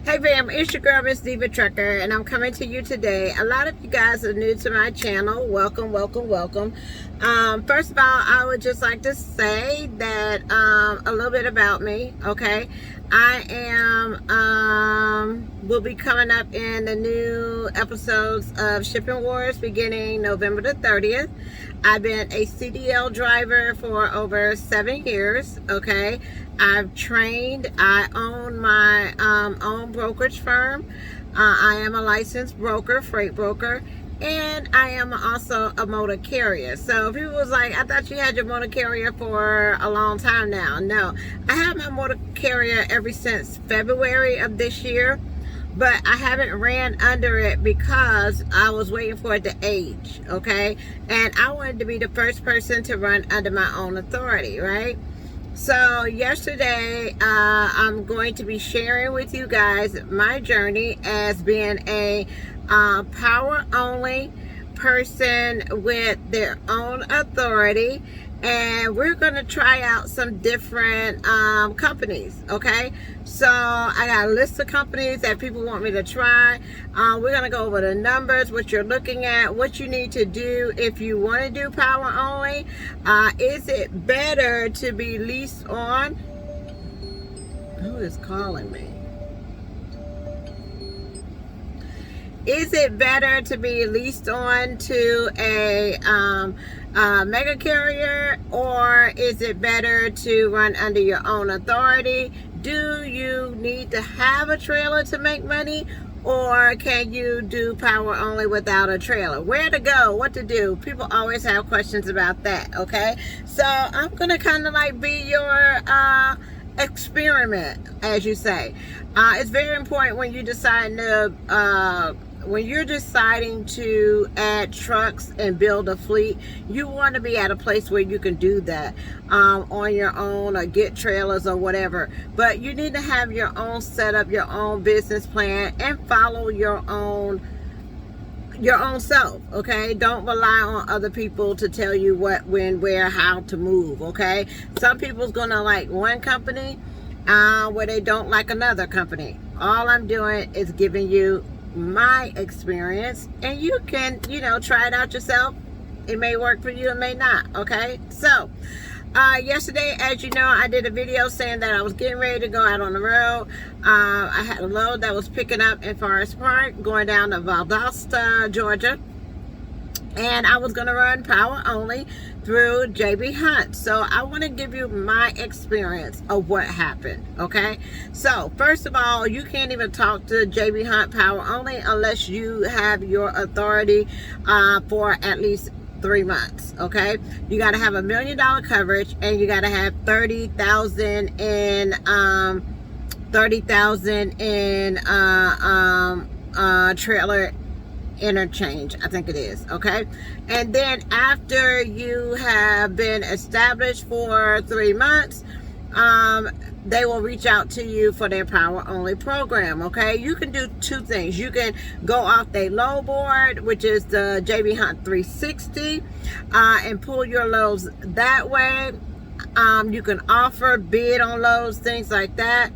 Hey fam, it's your girl Miss Diva Trucker, and I'm coming to you today. A lot of you guys are new to my channel. Welcome, welcome, welcome. First of all, I would just like to say that a little bit about me. Okay, I will be coming up in the new episodes of Shipping Wars beginning November the 30th. I've been a CDL driver for over 7 years. Okay, I've trained. I own my own brokerage firm. I am a licensed broker, freight broker, and I am also a motor carrier. So if people was like, I thought you had your motor carrier for a long time now. No, I have my motor carrier ever since February of this year, but I haven't ran under it because I was waiting for it to age. Okay, and I wanted to be the first person to run under my own authority, right? So yesterday, I'm going to be sharing with you guys my journey as being a power only person with their own authority, and we're going to try out some different companies. Okay, so I got a list of companies that people want me to try. We're going to go over the numbers, what you're looking at, what you need to do if you want to do power only. Is it better to be leased on? Who is calling me? Is it better to be leased on to a mega carrier, or is it better to run under your own authority? Do you need to have a trailer to make money, or can you do power only without a trailer? Where to go? What to do? People always have questions about that. Okay, so I'm gonna kind of like be your experiment, as you say. It's very important when you decide to when you're deciding to add trucks and build a fleet, you want to be at a place where you can do that on your own, or get trailers or whatever. But you need to have your own setup, your own business plan, and follow your own self. Okay, don't rely on other people to tell you what, when, where, how to move. Okay, some people's gonna like one company where they don't like another company. All I'm doing is giving you my experience, and you can, try it out yourself. It may work for you, it may not. Okay, so yesterday, as you know, I did a video saying that I was getting ready to go out on the road. I had a load that was picking up in Forest Park, going down to Valdosta, Georgia, and I was going to run power only through JB Hunt. So I want to give you my experience of what happened. Okay, so first of all, you can't even talk to JB Hunt power only unless you have your authority for at least 3 months. Okay, you got to have $1 million coverage, and you got to have 30,000 in trailer interchange, I think it is. Okay, and then after you have been established for 3 months, they will reach out to you for their power only program. Okay, you can do 2 things. You can go off their load board, which is the JB Hunt 360, and pull your loads that way. You can offer, bid on loads, things like that.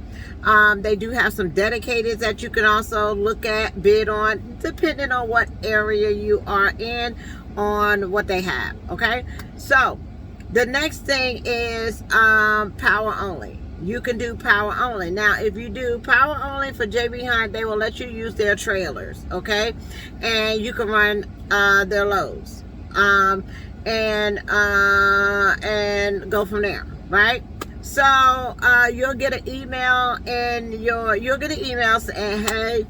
They do have some dedicated that you can also look at, bid on, depending on what area you are in, on what they have. Okay, so the next thing is power only. You can do power only. Now, if you do power only for JB Hunt, they will let you use their trailers. Okay, and you can run their loads, and go from there, right? So you'll get an email, and you'll get an email saying, hey,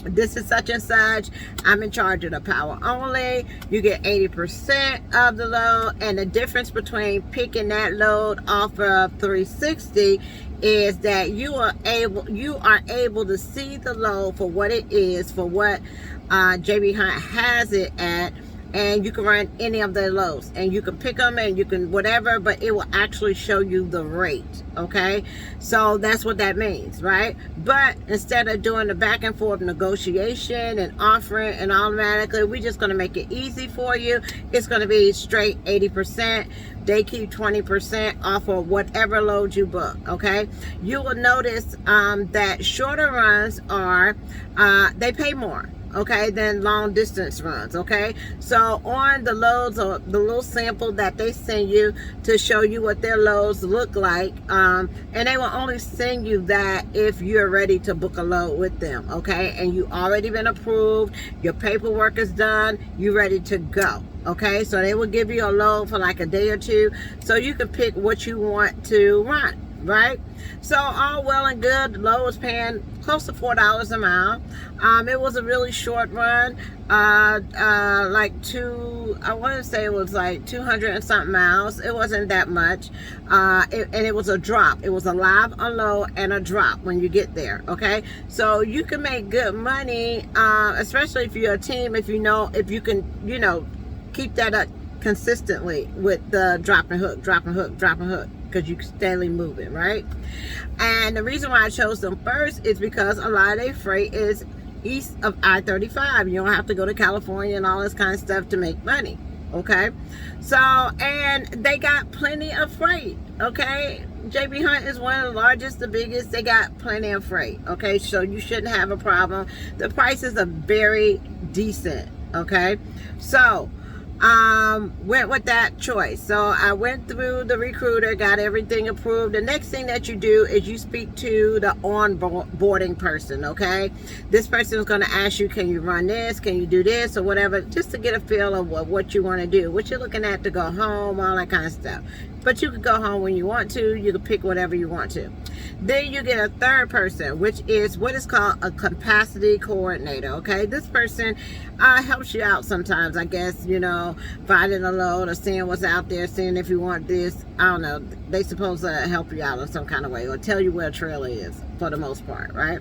this is such and such, I'm in charge of the power only. You get 80% of the load, and the difference between picking that load off of 360 is that you are able to see the load for what it is, for what JB Hunt has it at, and you can run any of their loads, and you can pick them and you can whatever, but it will actually show you the rate. Okay, so that's what that means, right? But instead of doing the back and forth negotiation and offering and automatically, we're just going to make it easy for you. It's going to be straight 80%. They keep 20% off of whatever load you book. Okay, you will notice that shorter runs are they pay more, okay, than long distance runs. Okay, so on the loads or the little sample that they send you to show you what their loads look like, and they will only send you that if you're ready to book a load with them, okay, and you already been approved, your paperwork is done, you ready to go. Okay, so they will give you a load for like a day or two, so you can pick what you want to run, right? So all well and good. The load was paying close to $4 a mile. It was a really short run, like I want to say it was like 200 and something miles. It wasn't that much, and it was a drop. It was a live unload and a drop when you get there. Okay, so you can make good money, especially if you're a team. If you can, keep that up consistently with the drop and hook, because you can steadily moving, right? And the reason why I chose them first is because a lot of their freight is east of I-35. You don't have to go to California and all this kind of stuff to make money. Okay, so, and they got plenty of freight. Okay, J.B. Hunt is one of the largest, the biggest. They got plenty of freight. Okay, so you shouldn't have a problem. The prices are very decent. Okay, so went with that choice. So I went through the recruiter, got everything approved. The next thing that you do is you speak to the onboarding person. Okay, this person is going to ask you, can you run this, can you do this, or whatever, just to get a feel of what you want to do, what you're looking at to go home, all that kind of stuff. But you can go home when you want to. You can pick whatever you want to. Then you get a third person, which is what is called a capacity coordinator. Okay, this person helps you out sometimes, I guess, finding a load or seeing what's out there, seeing if you want this. I don't know. They supposed to help you out in some kind of way or tell you where a trailer is for the most part, right?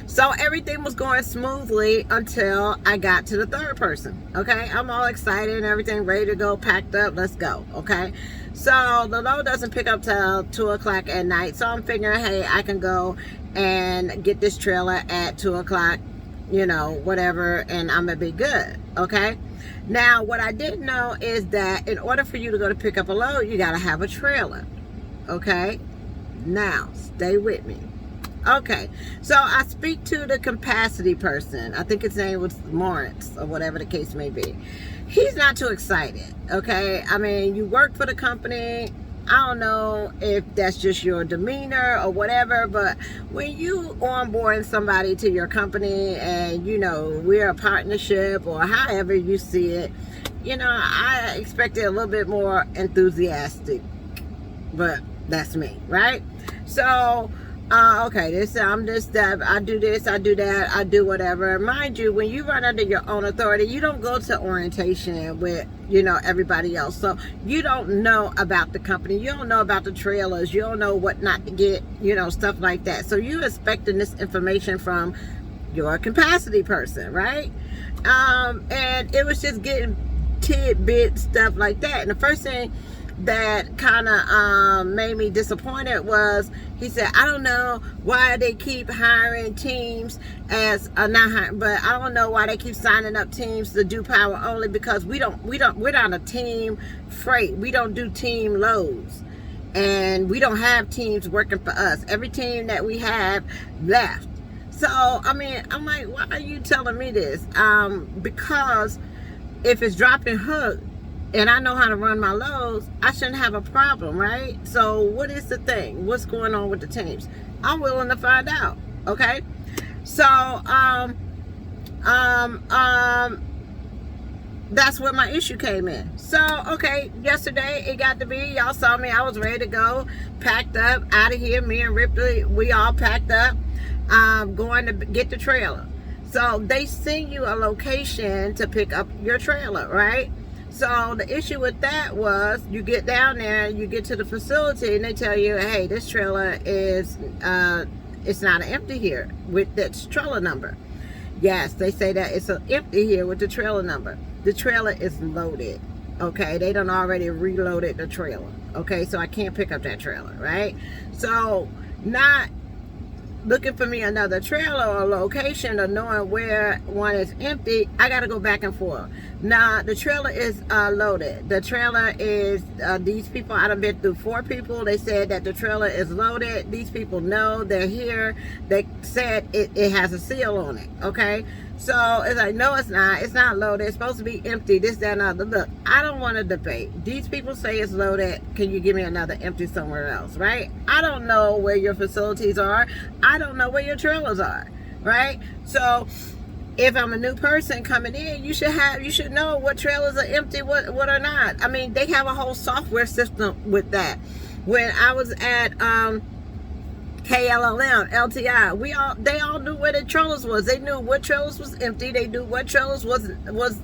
So everything was going smoothly until I got to the third person. Okay, I'm all excited and everything, ready to go, packed up, let's go. Okay, so the load doesn't pick up till 2 o'clock at night. So I'm figuring, hey, I can go and get this trailer at 2 o'clock, whatever, and I'm gonna be good. Okay, now what I didn't know is that in order for you to go to pick up a load, you gotta have a trailer. Okay, now stay with me. Okay, so I speak to the capacity person. I think his name was Lawrence or whatever the case may be. He's not too excited. Okay, I mean, you work for the company. I don't know if that's just your demeanor or whatever, but when you onboard somebody to your company and we're a partnership or however you see it, I expected a little bit more enthusiastic, but that's me, right? So okay, I'm just that, I do this, I do that, I do whatever. Mind you, when you run under your own authority, you don't go to orientation with everybody else, so you don't know about the company, you don't know about the trailers, you don't know what not to get, stuff like that. So you're expecting this information from your capacity person, right? And it was just getting tidbit stuff like that. And the first thing that kind of made me disappointed was he said, I don't know why they keep hiring teams as not hiring, but I don't know why they keep signing up teams to do power only, because we're not a team freight. We don't do team loads, and we don't have teams working for us. Every team that we have left. So I mean, I'm like, why are you telling me this? Because if it's drop and hook and I know how to run my loads, I shouldn't have a problem, right? So what is the thing? What's going on with the teams? I'm willing to find out. Okay, so that's where my issue came in. So okay, yesterday it got to be, y'all saw me, I was ready to go, packed up, out of here. Me and Ripley, we all packed up, going to get the trailer. So they send you a location to pick up your trailer, right? So the issue with that was, you get down there, you get to the facility, and they tell you, hey, this trailer is, it's not empty here with that trailer number. Yes, they say that it's empty here with the trailer number. the trailer is loaded. Okay, they done already reloaded the trailer. Okay, so I can't pick up that trailer, right? So not looking for me another trailer or location or knowing where one is empty, I got to go back and forth. Now the trailer is loaded. The trailer is these people, I done been through 4 people. They said that the trailer is loaded. These people know they're here. They said it has a seal on it. Okay, so it's like, no, it's not loaded. It's supposed to be empty, this, that, and other. Look, I don't want to debate. These people say it's loaded. Can you give me another empty somewhere else, right? I don't know where your facilities are. I don't know where your trailers are, right? So if I'm a new person coming in, you should know what trailers are empty, what are not. I mean, they have a whole software system with that. When I was at KLLM, LTI, they all knew where the trailers was. They knew what trailers was empty. They knew what trailers was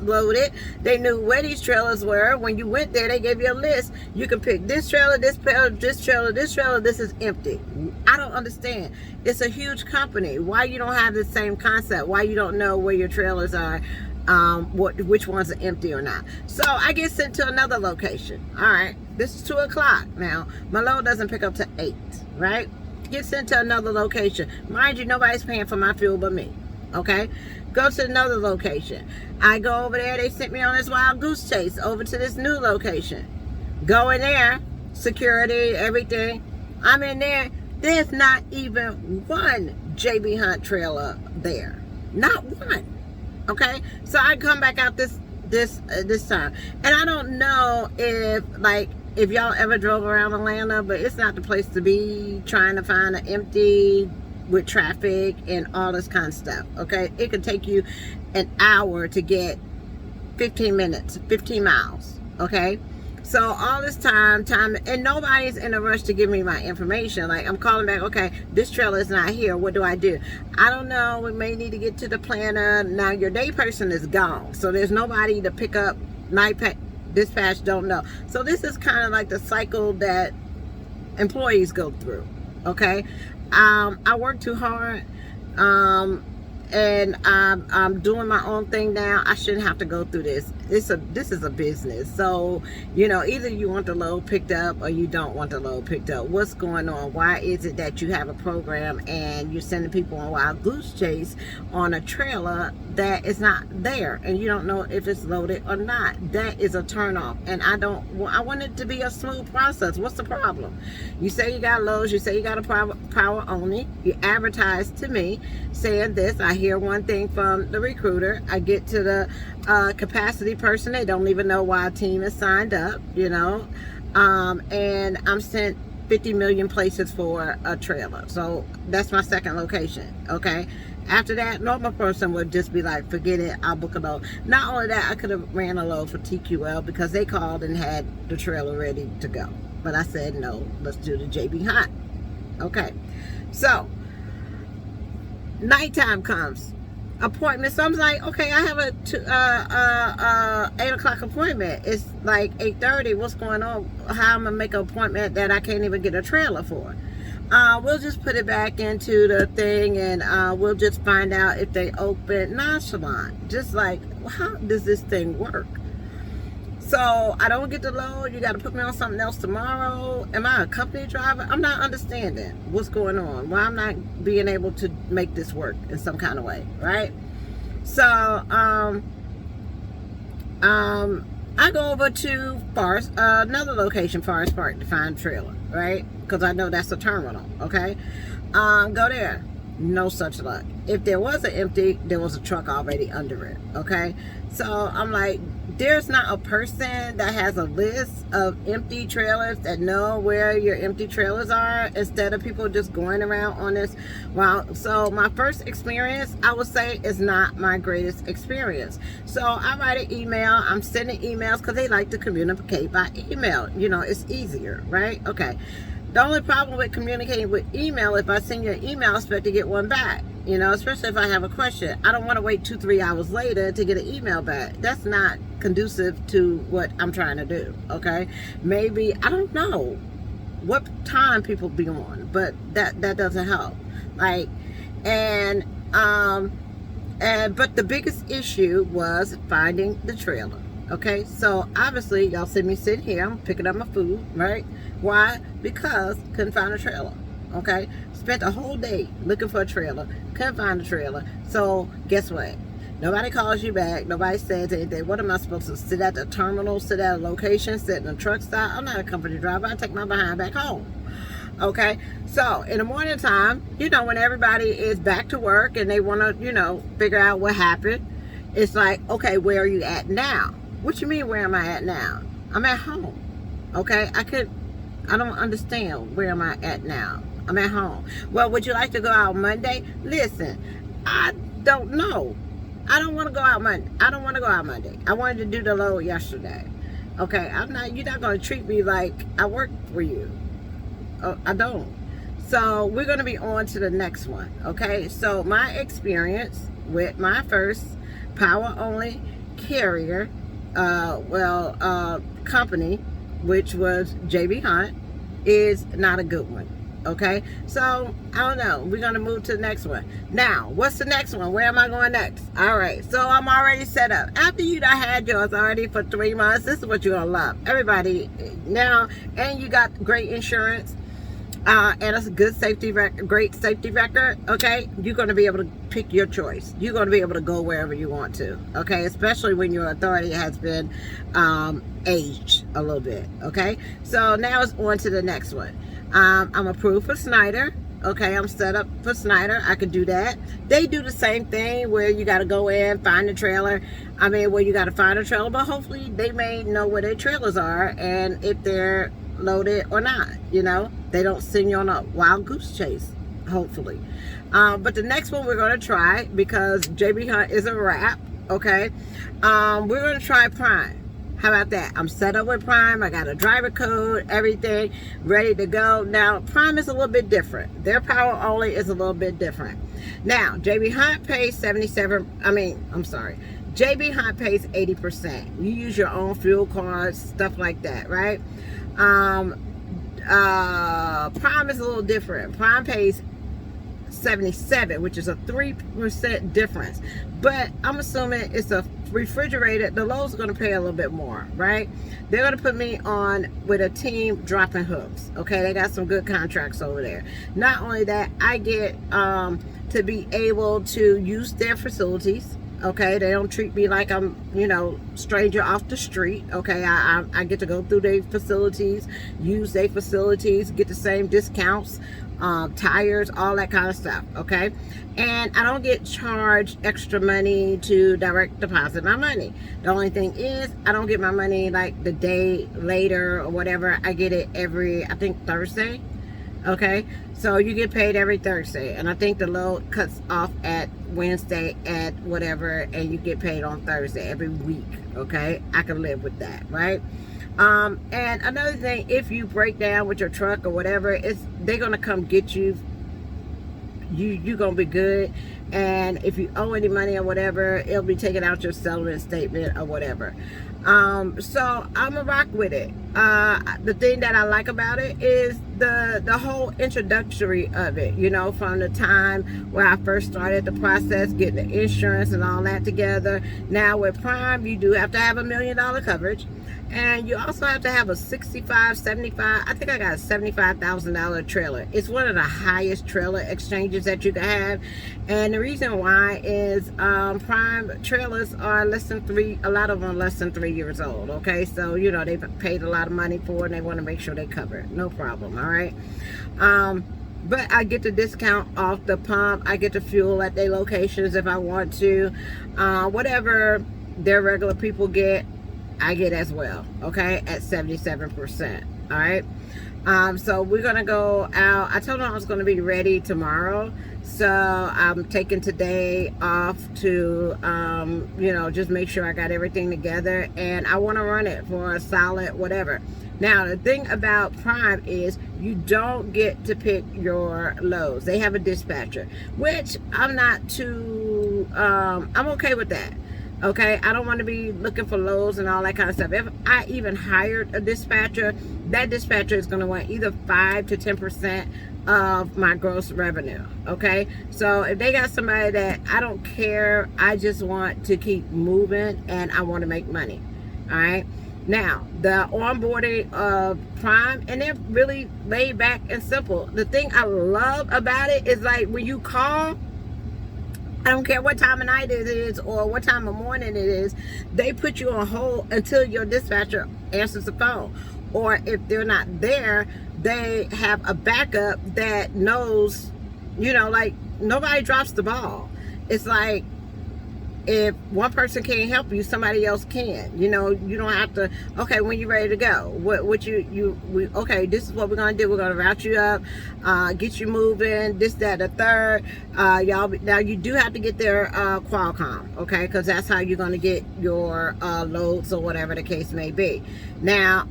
loaded. They knew where these trailers were. When you went there, they gave you a list. You can pick this trailer, this trailer, this trailer, this trailer. This is empty. I don't understand. It's a huge company. Why you don't have the same concept? Why you don't know where your trailers are? Which ones are empty or not? So I get sent to another location. All right, this is 2 o'clock now. My load doesn't pick up to 8, right? Get sent to another location. Mind you, nobody's paying for my fuel but me. Okay, go to another location. I go over there. They sent me on this wild goose chase over to this new location. Go in there, security, everything. I'm in there. There's not even one JB Hunt trailer there. Not one. Okay, so I come back out this time, and I don't know if y'all ever drove around Atlanta, but it's not the place to be trying to find an empty with traffic and all this kind of stuff. Okay, it could take you an hour to get 15 minutes, 15 miles. Okay, so all this time, and nobody's in a rush to give me my information. Like, I'm calling back, okay, this trailer is not here. What do? I don't know. We may need to get to the planner. Now your day person is gone, so there's nobody to pick up. Night dispatch don't know. So this is kind of like the cycle that employees go through. Okay, I work too hard, and I'm doing my own thing now. I shouldn't have to go through this. This is a business. So, you know, either you want the load picked up or you don't want the load picked up. What's going on? Why is it that you have a program and you're sending people on wild goose chase on a trailer that is not there and you don't know if it's loaded or not? That is a turnoff, and I want it to be a smooth process. What's the problem? You say you got loads, you say you got a power only, you advertise to me saying this. I hear one thing from the recruiter. I get to the capacity person. They don't even know why a team is signed up, you know, and I'm sent 50 million places for a trailer. So that's my second location. Okay, after that, normal person would just be like, forget it, I'll book a load. Not only that, I could have ran a load for TQL because they called and had the trailer ready to go, but I said no, let's do the JB Hunt. Okay, so nighttime comes, appointment. So I'm like, okay, I have a 8 o'clock appointment. It's like 8:30. What's going on? How am I gonna make an appointment that I can't even get a trailer for? We'll just put it back into the thing, and we'll just find out if they open. Nonchalant, just like, how does this thing work? So I don't get the load. You got to put me on something else tomorrow. Am I a company driver? I'm not understanding what's going on. Why I'm not being able to make this work in some kind of way, right? So I go over to another location, Forest Park, to find a trailer, right? Because I know that's a terminal. Okay, go there. No such luck. If there was an empty, there was a truck already under it. Okay, so I'm like, there's not a person that has a list of empty trailers that know where your empty trailers are, instead of people just going around on this. Well, so my first experience, I would say, is not my greatest experience. So I write an email. I'm sending emails because they like to communicate by email. You know, it's easier, right? Okay. The only problem with communicating with email, if I send you an email, I expect to get one back. You know, especially if I have a question. I don't want to wait 2-3 hours later to get an email back. That's not conducive to what I'm trying to do. Okay, maybe, I don't know what time people be on, but that doesn't help. Like, and But the biggest issue was finding the trailer. Okay, so obviously y'all see me sitting here, I'm picking up my food, right? Why? Because couldn't find a trailer. Okay, spent a whole day looking for a trailer, couldn't find a trailer. So guess what? Nobody calls you back. Nobody says anything. What am I supposed to sit at the terminal, sit at a location, sit in a truck stop? I'm not a company driver. I take my behind back home. Okay, so in the morning time, you know, when everybody is back to work and they want to, you know, figure out what happened, it's like, okay, where are you at now? What you mean, where am I at now? I'm at home. Okay, I don't understand. Where am I at now? I'm at home. Well, would you like to go out Monday? Listen, I don't know. I don't want to go out Monday. I don't want to go out Monday. I wanted to do the load yesterday. Okay, you're not going to treat me like I work for you. I don't. So we're going to be on to the next one. Okay, so my experience with my first power only carrier, company, which was JB Hunt, is not a good one. Okay, so I don't know, we're gonna move to the next one. Now, what's the next one? Where am I going next? All right, so I'm already set up. After you done had yours already for 3 months, this is what you're gonna love. Everybody now, and you got great insurance, and it's a good safety record, great safety record. Okay, you're going to be able to pick your choice. You're going to be able to go wherever you want to. Okay, especially when your authority has been aged a little bit. Okay, so now it's on to the next one. I'm approved for Snyder. Okay, I'm set up for Snyder. I could do that. They do the same thing where you got to go in, find the trailer. Where you got to find a trailer, but hopefully they may know where their trailers are and if they're loaded or not. You know, they don't send you on a wild goose chase, hopefully. But the next one we're going to try, because JB Hunt is a wrap. Okay, we're going to try Prime. How about that? I'm set up with Prime. I got a driver code, everything ready to go. Now, Prime is a little bit different. Their power only is a little bit different. Now, JB Hunt pays JB Hunt pays 80%. You use your own fuel cards, stuff like that, right? Prime is a little different. Prime pays 77, which is a 3% difference. But I'm assuming it's a refrigerator. The Lowe's are going to pay a little bit more, right? They're going to put me on with a team dropping hooks. Okay, they got some good contracts over there. Not only that, I get to be able to use their facilities. Okay, they don't treat me like I'm, stranger off the street. Okay, I get to go through their facilities, use their facilities, get the same discounts, tires, all that kind of stuff. Okay, and I don't get charged extra money to direct deposit my money. The only thing is, I don't get my money like the day later or whatever. I get it every, I think, Thursday. Okay, so you get paid every Thursday, and I think the load cuts off at Wednesday at whatever, and you get paid on Thursday every week. Okay, I can live with that, right? And another thing, if you break down with your truck or whatever, they're gonna come get you. You're gonna be good, and if you owe any money or whatever, it'll be taken out your settlement statement or whatever. So I'm gonna rock with it. The thing that I like about it is the whole introductory of it, from the time where I first started the process, getting the insurance and all that together. Now with Prime, you do have to have $1 million coverage, and you also have to have a 65, 75, I think I got a $75,000 trailer. It's one of the highest trailer exchanges that you can have. And the reason why is Prime trailers are a lot of them less than 3 years old. Okay, so they paid a lot of money for it, and they want to make sure they cover it. No problem. All right. But I get the discount off the pump. I get the fuel at their locations if I want to. Whatever their regular people get, I get as well. Okay, at 77%. All right. So we're gonna go out. I told them I was gonna be ready tomorrow, so I'm taking today off to just make sure I got everything together, and I want to run it for a solid whatever. Now the thing about Prime is you don't get to pick your loads. They have a dispatcher, which I'm not too I'm okay with that. Okay, I don't want to be looking for loads and all that kind of stuff. If I even hired a dispatcher, that dispatcher is going to want either 5 to 10% of my gross revenue. Okay, so if they got somebody that I don't care, I just want to keep moving and I want to make money. All right, now the onboarding of Prime, and they're really laid back and simple. The thing I love about it is, like, when you call, I don't care what time of night it is or what time of morning it is, they put you on hold until your dispatcher answers the phone. Or if they're not there, they have a backup that knows, like, nobody drops the ball. It's like, if one person can't help you, somebody else can. You don't have to, okay, when you're ready to go, okay, this is what we're going to do. We're going to route you up, get you moving, this, that, the third. Now you do have to get their Qualcomm, okay, because that's how you're going to get your loads or whatever the case may be. Now,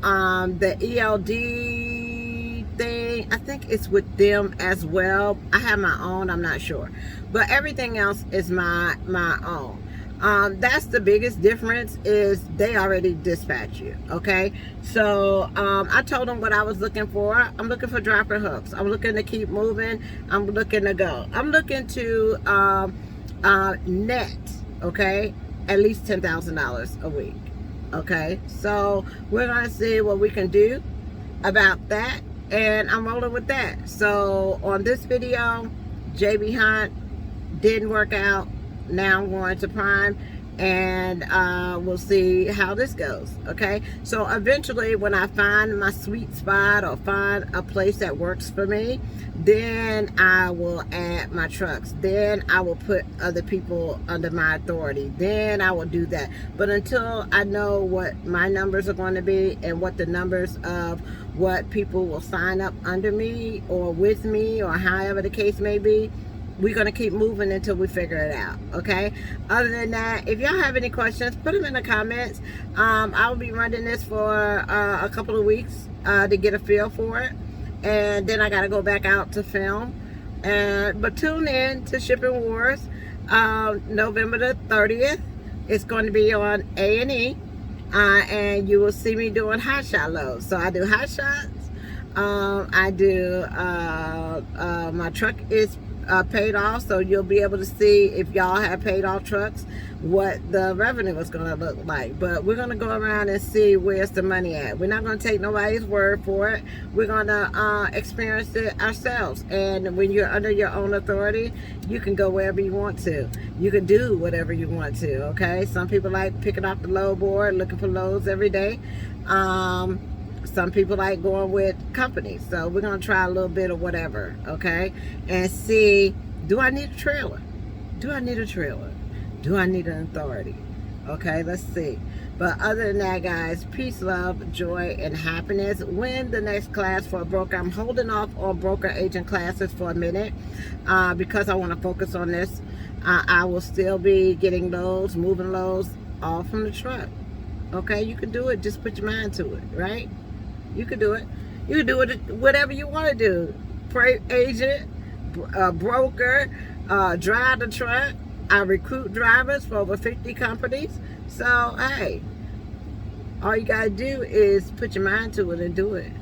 the ELD thing, I think it's with them as well. I have my own, I'm not sure, but everything else is my own. That's the biggest difference, is they already dispatch you. Okay, so I told them what I was looking for. I'm looking for dropper hooks. I'm looking to keep moving. I'm looking to go. I'm looking to net, okay, at least $10,000 a week. Okay, so we're gonna see what we can do about that, and I'm rolling with that. So on this video, JB Hunt didn't work out. Now I'm going to Prime, and we'll see how this goes. Okay, so eventually when I find my sweet spot or find a place that works for me, then I will add my trucks, then I will put other people under my authority, then I will do that. But until I know what my numbers are going to be and what the numbers of what people will sign up under me or with me or however the case may be, we're going to keep moving until we figure it out. Okay, other than that, if y'all have any questions, put them in the comments. I'll be running this for a couple of weeks to get a feel for it, and then I got to go back out to film. But tune in to Shipping Wars, November the 30th. It's going to be on A&E, and you will see me doing hot shot loads. So I do hot shots. I do my truck is paid off, so you'll be able to see, if y'all have paid off trucks, what the revenue is going to look like. But we're going to go around and see where's the money at. We're not going to take nobody's word for it. We're going to experience it ourselves. And when you're under your own authority, you can go wherever you want to. You can do whatever you want to. Okay, some people like picking off the load board, looking for loads every day. Some people like going with companies. So we're going to try a little bit of whatever, okay? And see, do I need a trailer? Do I need a trailer? Do I need an authority? Okay, let's see. But other than that, guys, peace, love, joy, and happiness. Win the next class for a broker. I'm holding off on broker agent classes for a minute because I want to focus on this. I will still be getting loads, moving loads, all from the truck. Okay, you can do it. Just put your mind to it, right? You can do it. You can do it whatever you want to do. Freight agent, broker, drive the truck. I recruit drivers for over 50 companies. So, hey, all you got to do is put your mind to it and do it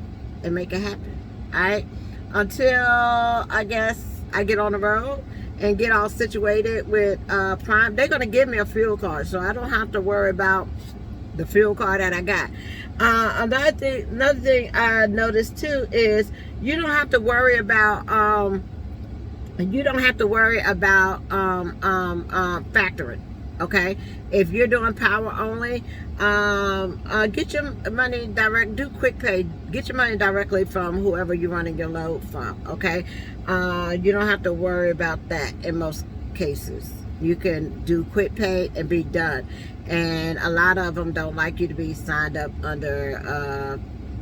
and make it happen. All right? Until, I guess, I get on the road and get all situated with Prime. They're going to give me a fuel card, so I don't have to worry about the fuel card that I got. Another thing I noticed too is you don't have to worry about factoring. Okay, if you're doing power only, get your money direct. Do quick pay. Get your money directly from whoever you're running your load from. Okay, you don't have to worry about that in most cases. You can do quick pay and be done. And a lot of them don't like you to be signed up under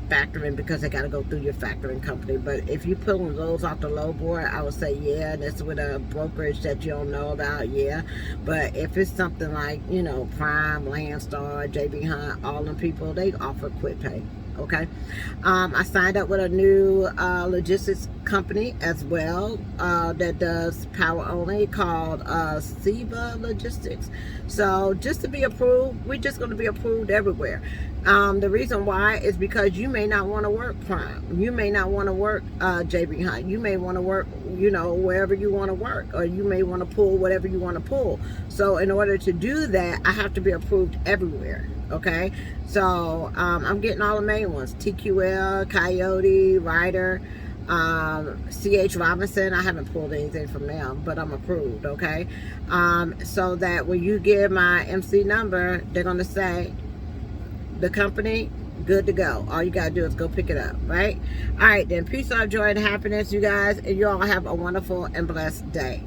factoring because they got to go through your factoring company. But if you pulling those off the load board, I would say yeah, and it's with a brokerage that you don't know about, yeah. But if it's something like, you know, Prime, Landstar, JB Hunt, all them people, they offer quick pay. Okay, I signed up with a new logistics company as well that does power only, called SIVA Logistics. So just to be approved, we're just going to be approved everywhere. The reason why is because you may not want to work Prime. You may not want to work JB Hunt. You may want to work, wherever you want to work, or you may want to pull whatever you want to pull. So in order to do that, I have to be approved everywhere. Okay, so I'm getting all the main ones: TQL, Coyote, Ryder, CH Robinson. I haven't pulled anything from them, but I'm approved. Okay, so that when you give my MC number, they're gonna say the company good to go. All you gotta do is go pick it up, right? All right, then peace, love, joy, and happiness, you guys, and you all have a wonderful and blessed day.